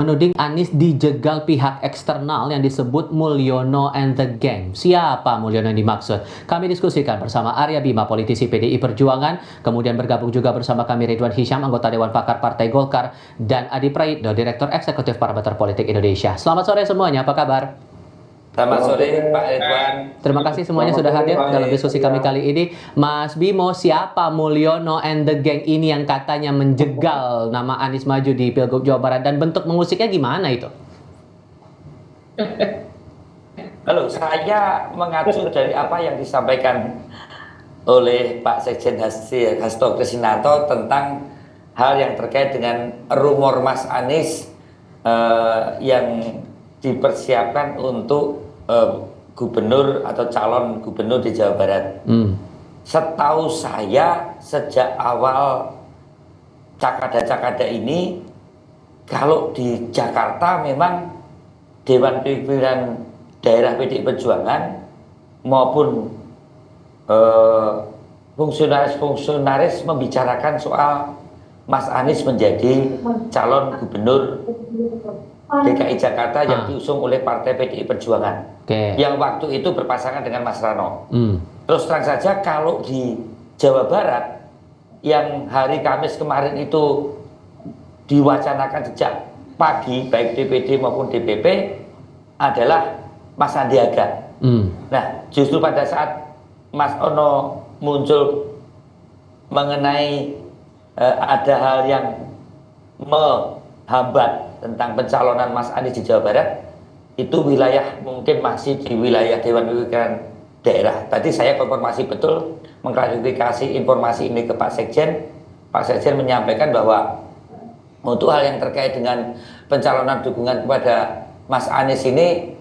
Menuding Anies dijegal pihak eksternal yang disebut Mulyono and the Gang. Siapa Mulyono yang dimaksud? Kami diskusikan bersama Arya Bima, politisi PDI Perjuangan, kemudian bergabung juga bersama kami Ridwan Hisyam, anggota Dewan Pakar Partai Golkar, dan Adi Praitno, Direktur Eksekutif Parameter Politik Indonesia. Selamat sore semuanya, apa kabar? Selamat sore Pak Ridwan. Terima kasih semuanya sudah hadir dalam diskusi kami kali ini. Mas Bimo, siapa Mulyono and the Gang ini yang katanya menjegal nama Anies maju di Pilgub Jawa Barat, dan bentuk mengusiknya gimana itu? Halo, saya mengacu dari apa yang disampaikan oleh Pak Sekjen Hasto Kristianto tentang hal yang terkait dengan rumor Mas Anies yang dipersiapkan untuk gubernur atau calon gubernur di Jawa Barat. Setahu saya sejak awal cakada-cakada ini, kalau di Jakarta memang Dewan Pimpinan Daerah PDI Perjuangan maupun fungsionaris-fungsionaris membicarakan soal Mas Anies menjadi calon gubernur DKI Jakarta yang diusung oleh Partai PDI Perjuangan, yang waktu itu berpasangan dengan Mas Rano. Terus terang saja kalau di Jawa Barat yang hari Kamis kemarin itu diwacanakan sejak pagi baik DPD maupun DPP adalah Mas Sandiaga. Nah, justru pada saat Mas Ono muncul mengenai ada hal yang menghambat tentang pencalonan Mas Anies di Jawa Barat, itu wilayah mungkin masih di wilayah Dewan Pimpinan Daerah. Tadi saya konfirmasi betul, mengklarifikasi informasi ini ke Pak Sekjen. Pak Sekjen menyampaikan bahwa untuk hal yang terkait dengan pencalonan dukungan kepada Mas Anies ini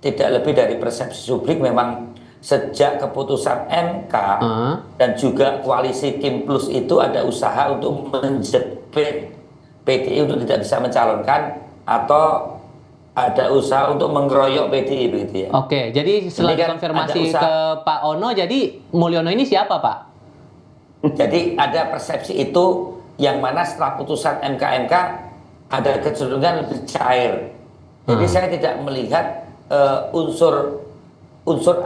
tidak lebih dari persepsi publik. Memang sejak keputusan MK dan juga koalisi Kim Plus itu ada usaha untuk menjepit PDI untuk tidak bisa mencalonkan, atau ada usaha untuk mengeroyok PDI begitu ya. Oke, jadi setelah konfirmasi ke Pak Ono, jadi Mulyono ini siapa, Pak? Jadi ada persepsi itu, yang mana setelah putusan MK ada kecenderungan lebih cair. Jadi saya tidak melihat unsur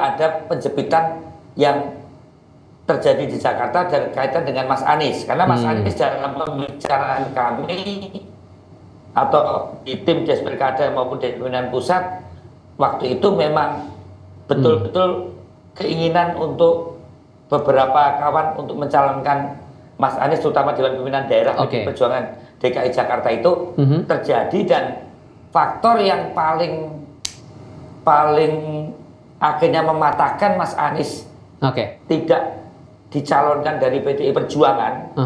ada penjepitan yang terjadi di Jakarta dan kaitan dengan Mas Anies, karena Mas Anies dalam pembicaraan kami atau di tim Des Pilkada maupun di pimpinan pusat waktu itu memang betul-betul keinginan untuk beberapa kawan untuk mencalonkan Mas Anies, terutama Dewan Pimpinan Daerah PDI Perjuangan DKI Jakarta itu terjadi. Dan faktor yang paling akhirnya mematahkan Mas Anies tidak dicalonkan dari PDI Perjuangan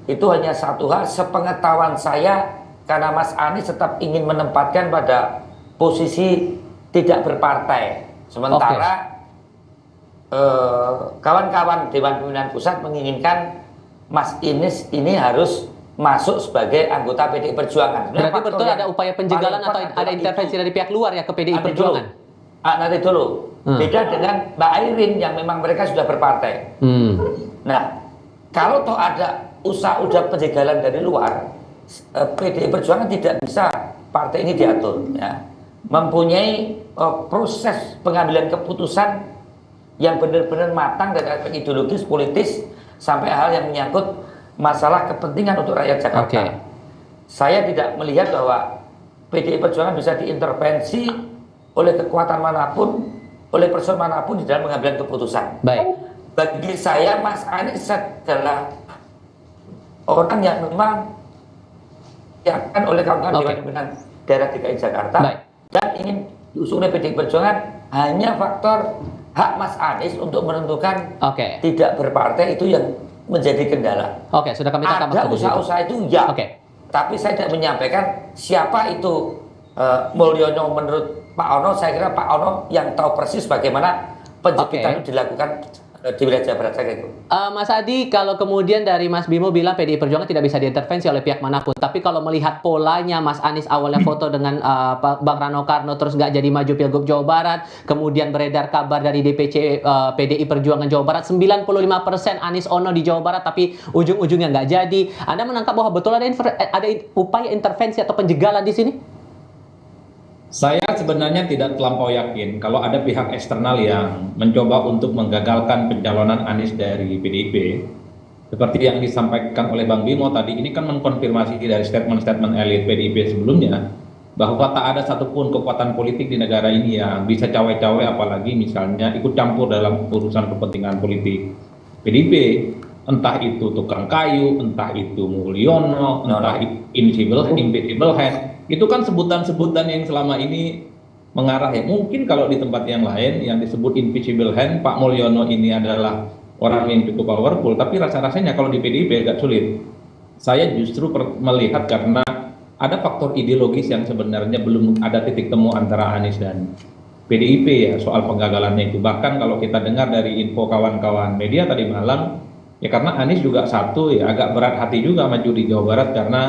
itu hanya satu hal, sepengetahuan saya, karena Mas Anies tetap ingin menempatkan pada posisi tidak berpartai, sementara kawan-kawan Dewan Pimpinan Pusat menginginkan Mas Anies ini harus masuk sebagai anggota PDI Perjuangan. Berarti betul ada upaya penjegalan atau ada intervensi dari pihak luar ya ke PDI Perjuangan? Nanti dulu, beda dengan Mbak Airin yang memang mereka sudah berpartai. Nah, kalau toh ada usaha penjegalan dari luar, PDI Perjuangan tidak bisa partai ini diatur, ya. Mempunyai proses pengambilan keputusan yang benar-benar matang dari aspek ideologis, politis, sampai hal yang menyangkut masalah kepentingan untuk rakyat Jakarta. Saya tidak melihat bahwa PDI Perjuangan bisa diintervensi oleh kekuatan manapun, oleh person manapun di dalam pengambilan keputusan. Bagi saya Mas Anies adalah orang yang memang diakan oleh kawan-kawan Dewan Pimpinan Daerah DKI Jakarta dan ingin diusung oleh PDI Perjuangan. Hanya faktor hak Mas Anies untuk menentukan tidak berpartai itu yang menjadi kendala. Sudah kami tangkap. Ada usaha-usaha itu ya. Tapi saya tidak menyampaikan siapa itu Mulyono. Menurut Pak Ono, saya kira Pak Ono yang tahu persis bagaimana penjepitan itu dilakukan di wilayah Jawa Barat saya itu. Mas Adi, kalau kemudian dari Mas Bimo bilang PDI Perjuangan tidak bisa diintervensi oleh pihak manapun, tapi kalau melihat polanya Mas Anies awalnya foto dengan Bang Rano Karno terus nggak jadi maju Pilgub Jawa Barat, kemudian beredar kabar dari DPC PDI Perjuangan Jawa Barat 95% Anies Ono di Jawa Barat, tapi ujung-ujungnya nggak jadi. Anda menangkap bahwa betul ada upaya intervensi atau penjegalan di sini? Saya sebenarnya tidak terlampau yakin kalau ada pihak eksternal yang mencoba untuk menggagalkan pencalonan Anies dari PDIP. Seperti yang disampaikan oleh Bang Bimo tadi, ini kan mengkonfirmasi dari statement-statement elit PDIP sebelumnya, bahwa tak ada satupun kekuatan politik di negara ini yang bisa cawe-cawe, apalagi misalnya ikut campur dalam urusan kepentingan politik PDIP. Entah itu tukang kayu, entah itu Mulyono, entah itu invisible hand. Itu kan sebutan-sebutan yang selama ini mengarah ya. Mungkin kalau di tempat yang lain yang disebut invisible hand, Pak Mulyono ini adalah orang yang cukup powerful, tapi rasa-rasanya kalau di PDIP agak sulit. Saya justru melihat karena ada faktor ideologis yang sebenarnya belum ada titik temu antara Anies dan PDIP ya soal penggagalannya itu. Bahkan kalau kita dengar dari info kawan-kawan media tadi malam, ya karena Anies juga satu ya agak berat hati juga maju di Jawa Barat karena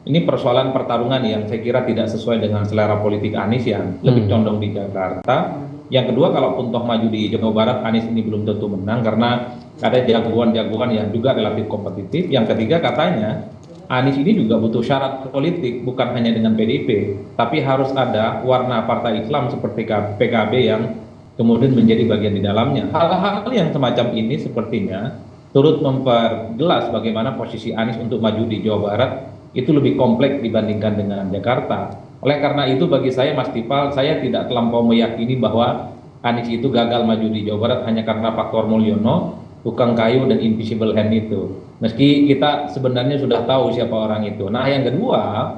ini persoalan pertarungan yang saya kira tidak sesuai dengan selera politik Anies yang lebih condong di Jakarta. Yang kedua, kalaupun toh maju di Jawa Barat, Anies ini belum tentu menang karena ada jagoan-jagoan yang juga relatif kompetitif. Yang ketiga, katanya Anies ini juga butuh syarat politik, bukan hanya dengan PDIP, tapi harus ada warna partai Islam seperti PKB yang kemudian menjadi bagian di dalamnya. Hal-hal yang semacam ini sepertinya turut memperjelas bagaimana posisi Anies untuk maju di Jawa Barat itu lebih kompleks dibandingkan dengan Jakarta. Oleh karena itu bagi saya Mas Tipal, saya tidak terlampau meyakini bahwa Anies itu gagal maju di Jawa Barat hanya karena faktor Mulyono, tukang kayu dan invisible hand itu. Meski kita sebenarnya sudah tahu siapa orang itu. Nah yang kedua,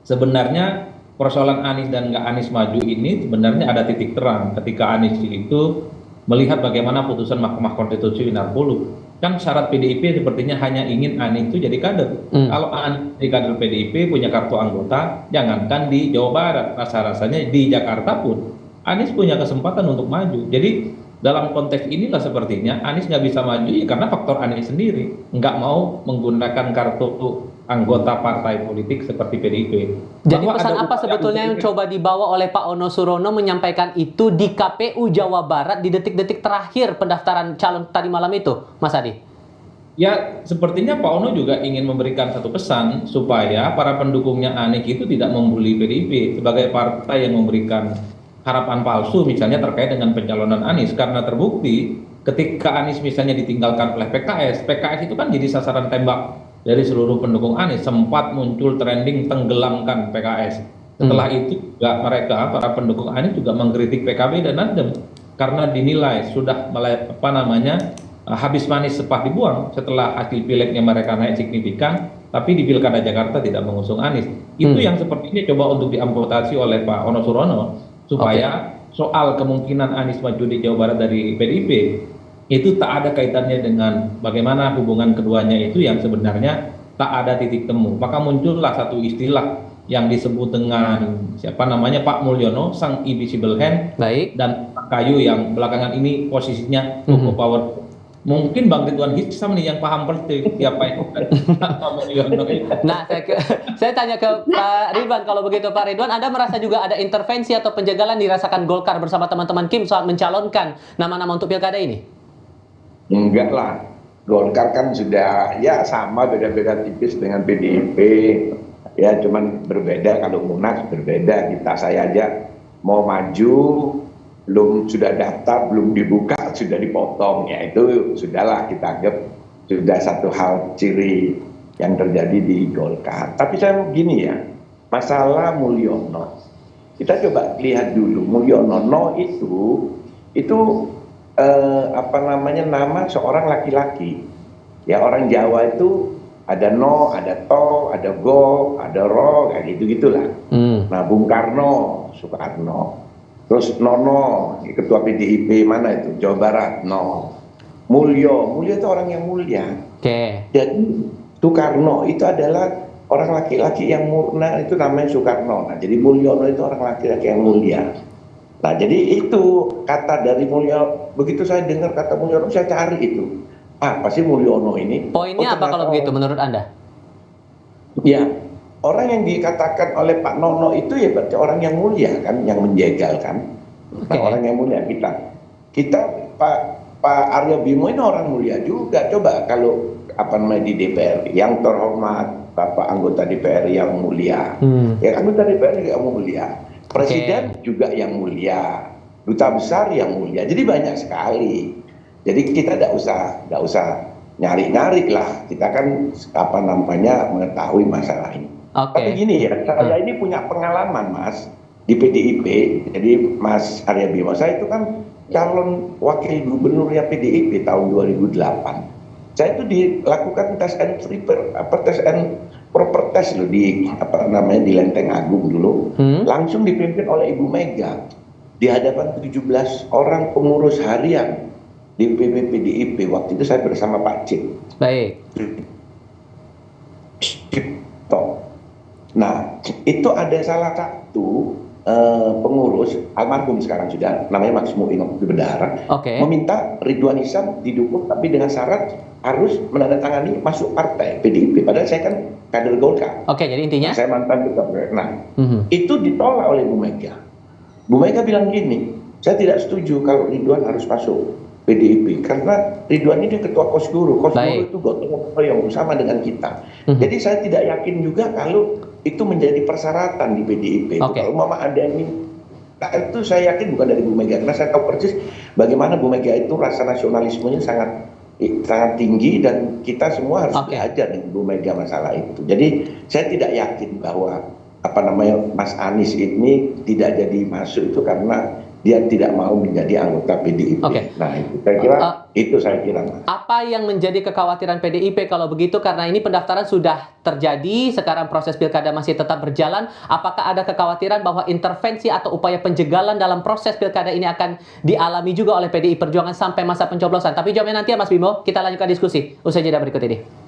sebenarnya persoalan Anies dan nggak Anies maju ini sebenarnya ada titik terang ketika Anies itu melihat bagaimana putusan Mahkamah Konstitusi 40. Kan syarat PDIP sepertinya hanya ingin Anies itu jadi kader. Kalau Anies jadi kader PDIP punya kartu anggota, jangankan di Jawa Barat, rasa-rasanya di Jakarta pun Anies punya kesempatan untuk maju. Jadi dalam konteks inilah sepertinya Anies nggak bisa maju ya karena faktor Anies sendiri nggak mau menggunakan kartu anggota partai politik seperti PDIP. Jadi pesan apa sebetulnya yang coba dibawa oleh Pak Ono Surono menyampaikan itu di KPU Jawa Barat di detik-detik terakhir pendaftaran calon tadi malam itu, Mas Adi? Ya, sepertinya Pak Ono juga ingin memberikan satu pesan supaya para pendukungnya Anies itu tidak membuli PDIP sebagai partai yang memberikan harapan palsu misalnya terkait dengan pencalonan Anies, karena terbukti ketika Anies misalnya ditinggalkan oleh PKS itu kan jadi sasaran tembak dari seluruh pendukung Anies, sempat muncul trending tenggelamkan PKS. Setelah itu juga mereka para pendukung Anies juga mengkritik PKB dan Nasdem karena dinilai sudah habis manis sepah dibuang setelah hasil pileknya mereka naik signifikan, tapi di Pilkada Jakarta tidak mengusung Anies. Itu yang sepertinya coba untuk diamputasi oleh Pak Ono Surono supaya soal kemungkinan Anies maju di Jawa Barat dari PDIP itu tak ada kaitannya dengan bagaimana hubungan keduanya itu yang sebenarnya tak ada titik temu. Maka muncullah satu istilah yang disebut dengan Pak Mulyono, sang invisible hand. Baik. Dan kayu yang belakangan ini posisinya cukup powerful. Mungkin Bang Ridwan Hisam nih yang paham persis siapa yang Pak Mulyono itu. Nah, saya tanya ke Pak Ridwan, kalau begitu Pak Ridwan, Anda merasa juga ada intervensi atau penjagalan dirasakan Golkar bersama teman-teman Kim saat mencalonkan nama-nama untuk pilkada ini? Enggak lah, Golkar kan sudah ya sama, beda-beda tipis dengan PDIP, ya cuman berbeda. Kalau Munas berbeda, saya aja mau maju sudah daftar, belum dibuka sudah dipotong, ya itu sudahlah kita anggap sudah satu hal ciri yang terjadi di Golkar. Tapi saya begini ya, masalah Mulyono, kita coba lihat dulu. Mulyono itu nama seorang laki-laki. Ya orang Jawa itu ada no, ada to, ada go, ada ro, kayak gitu-gitulah. Nah, Bung Karno, Soekarno. Terus Nono, ketua PDIP mana itu? Jawa Barat, no. Mulyo itu orang yang mulia. Oke. Jadi Soekarno itu adalah orang laki-laki yang murna, itu namanya Soekarno. Nah, jadi Mulyono itu orang laki-laki yang mulia. Nah, jadi itu kata dari Mulyo begitu saya dengar kata Mulyono, saya cari itu. Apa sih Mulyono ini? Poinnya apa kalau begitu menurut Anda? Ya, orang yang dikatakan oleh Pak Nono itu ya berarti orang yang mulia kan, yang menjegal kan. Nah, orang yang mulia kita Pak Aryo Bimo ini orang mulia juga. Coba kalau di DPR yang terhormat, Bapak anggota DPR yang mulia, ya anggota DPR yang mulia, Presiden juga yang mulia, duta besar yang mulia. Jadi banyak sekali. Jadi kita tidak usah nyari-nyari lah. Kita kan mengetahui masalah ini. Tapi gini ya, saya ini punya pengalaman Mas di PDIP. Jadi Mas Arya Bima, saya itu kan calon wakil gubernurnya PDIP tahun 2008. Saya itu dilakukan tes and proper test loh di di Lenteng Agung dulu, langsung dipimpin oleh Ibu Mega di hadapan 17 orang pengurus harian di PDIP. Waktu itu saya bersama Pak Cip. Baik. Nah, itu ada salah satu pengurus almarhum sekarang sudah namanya Mas Muin Bendara, meminta Ridwan Hisam didukung tapi dengan syarat harus menandatangani masuk partai PDIP. Padahal saya kan kader Golkar. Jadi intinya saya mantan ketua. Nah, itu ditolak oleh Bu Mega. Bu Mega bilang gini, saya tidak setuju kalau Ridwan harus masuk PDIP karena Ridwan ini ketua Kosguru. Kosguru itu gotong royong sama dengan kita. Jadi saya tidak yakin juga kalau itu menjadi persyaratan di PDIP. Kalau Mama ada ini, nah itu saya yakin bukan dari Bu Mega karena saya tahu persis bagaimana Bu Mega itu rasa nasionalismenya sangat tinggi dan kita semua harus belajar dengan Bu Mega masalah itu. Jadi saya tidak yakin bahwa Mas Anies ini tidak jadi masuk itu karena dia tidak mau menjadi anggota PDIP. Nah, itu saya kira. Apa yang menjadi kekhawatiran PDIP kalau begitu? Karena ini pendaftaran sudah terjadi, sekarang proses pilkada masih tetap berjalan. Apakah ada kekhawatiran bahwa intervensi atau upaya penjegalan dalam proses pilkada ini akan dialami juga oleh PDI Perjuangan sampai masa pencoblosan? Tapi jawabnya nanti ya Mas Bimo, kita lanjutkan diskusi usai jeda berikut ini.